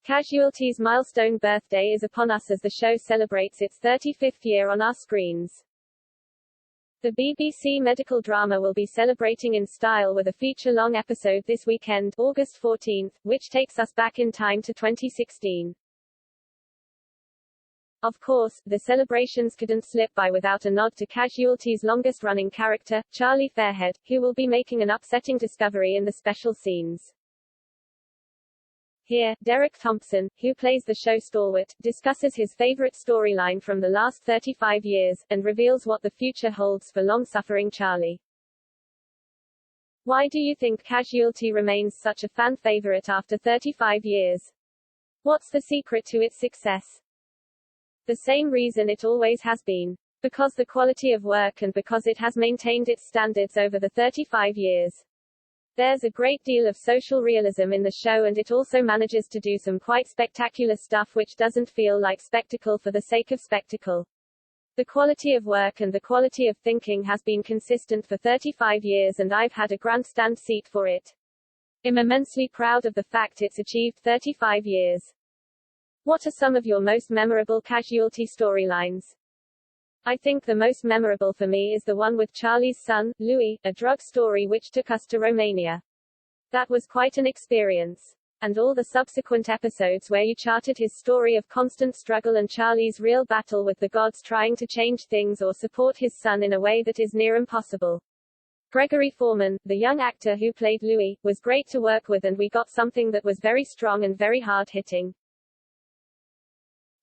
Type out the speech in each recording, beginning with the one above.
Casualty's milestone birthday is upon us as the show celebrates its 35th year on our screens. The BBC medical drama will be celebrating in style with a feature-long episode this weekend, August 14th, which takes us back in time to 2016. Of course, the celebrations couldn't slip by without a nod to Casualty's longest-running character, Charlie Fairhead, who will be making an upsetting discovery in the special scenes. Here, Derek Thompson, who plays the show stalwart, discusses his favorite storyline from the last 35 years, and reveals what the future holds for long-suffering Charlie. Why do you think Casualty remains such a fan favorite after 35 years? What's the secret to its success? The same reason it always has been. Because the quality of work and because it has maintained its standards over the 35 years. There's a great deal of social realism in the show, and it also manages to do some quite spectacular stuff which doesn't feel like spectacle for the sake of spectacle. The quality of work and the quality of thinking has been consistent for 35 years, and I've had a grandstand seat for it. I'm immensely proud of the fact it's achieved 35 years. What are some of your most memorable Casualty storylines? I think the most memorable for me is the one with Charlie's son, Louis, a drug story which took us to Romania. That was quite an experience. And all the subsequent episodes where you charted his story of constant struggle and Charlie's real battle with the gods trying to change things or support his son in a way that is near impossible. Gregory Foreman, the young actor who played Louis, was great to work with, and we got something that was very strong and very hard-hitting.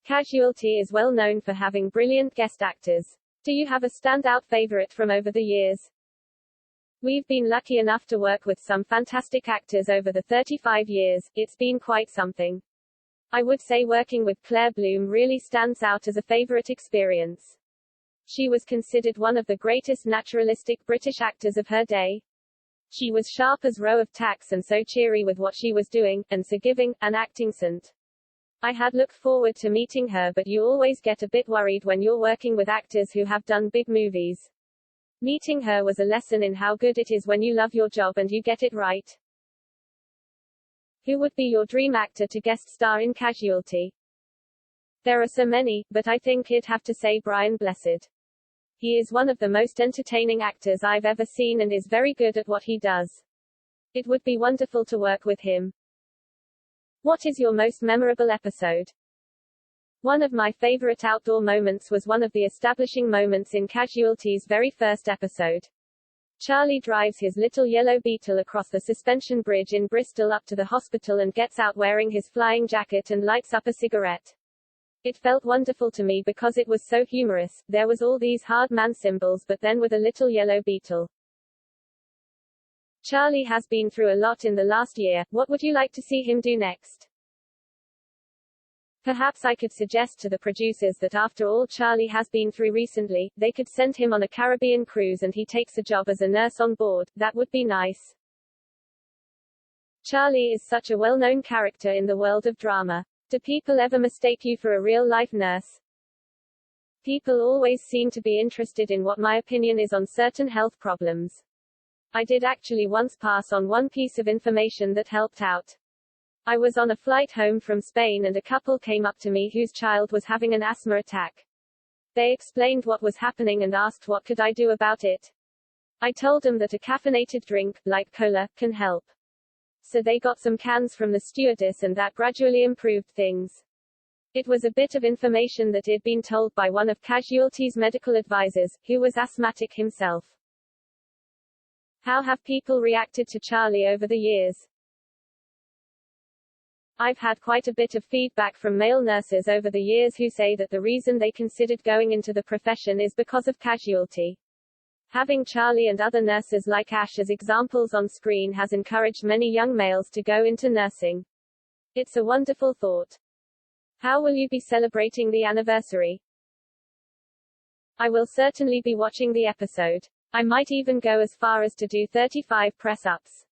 Casualty is well known for having brilliant guest actors. Do you have a standout favorite from over the years? We've been lucky enough to work with some fantastic actors over the 35 years, it's been quite something. I would say working with Claire Bloom really stands out as a favorite experience. She was considered one of the greatest naturalistic British actors of her day. She was sharp as row of tacks and so cheery with what she was doing, and so giving, an acting saint. I had looked forward to meeting her, but you always get a bit worried when you're working with actors who have done big movies. Meeting her was a lesson in how good it is when you love your job and you get it right. Who would be your dream actor to guest star in Casualty? There are so many, but I think I'd have to say Brian Blessed. He is one of the most entertaining actors I've ever seen and is very good at what he does. It would be wonderful to work with him. What is your most memorable episode? One of my favorite outdoor moments was one of the establishing moments in Casualty's very first episode. Charlie drives his little yellow Beetle across the suspension bridge in Bristol up to the hospital and gets out wearing his flying jacket and lights up a cigarette. It felt wonderful to me because it was so humorous. There was all these hard man symbols, but then with a little yellow Beetle. Charlie has been through a lot in the last year. What would you like to see him do next? Perhaps I could suggest to the producers that after all Charlie has been through recently, they could send him on a Caribbean cruise and he takes a job as a nurse on board. That would be nice. Charlie is such a well-known character in the world of drama. Do people ever mistake you for a real-life nurse? People always seem to be interested in what my opinion is on certain health problems. I did actually once pass on one piece of information that helped out. I was on a flight home from Spain and a couple came up to me whose child was having an asthma attack. They explained what was happening and asked what could I do about it. I told them that a caffeinated drink, like cola, can help. So they got some cans from the stewardess and that gradually improved things. It was a bit of information that had been told by one of Casualty's medical advisors, who was asthmatic himself. How have people reacted to Charlie over the years? I've had quite a bit of feedback from male nurses over the years who say that the reason they considered going into the profession is because of Casualty. Having Charlie and other nurses like Ash as examples on screen has encouraged many young males to go into nursing. It's a wonderful thought. How will you be celebrating the anniversary? I will certainly be watching the episode. I might even go as far as to do 35 press-ups.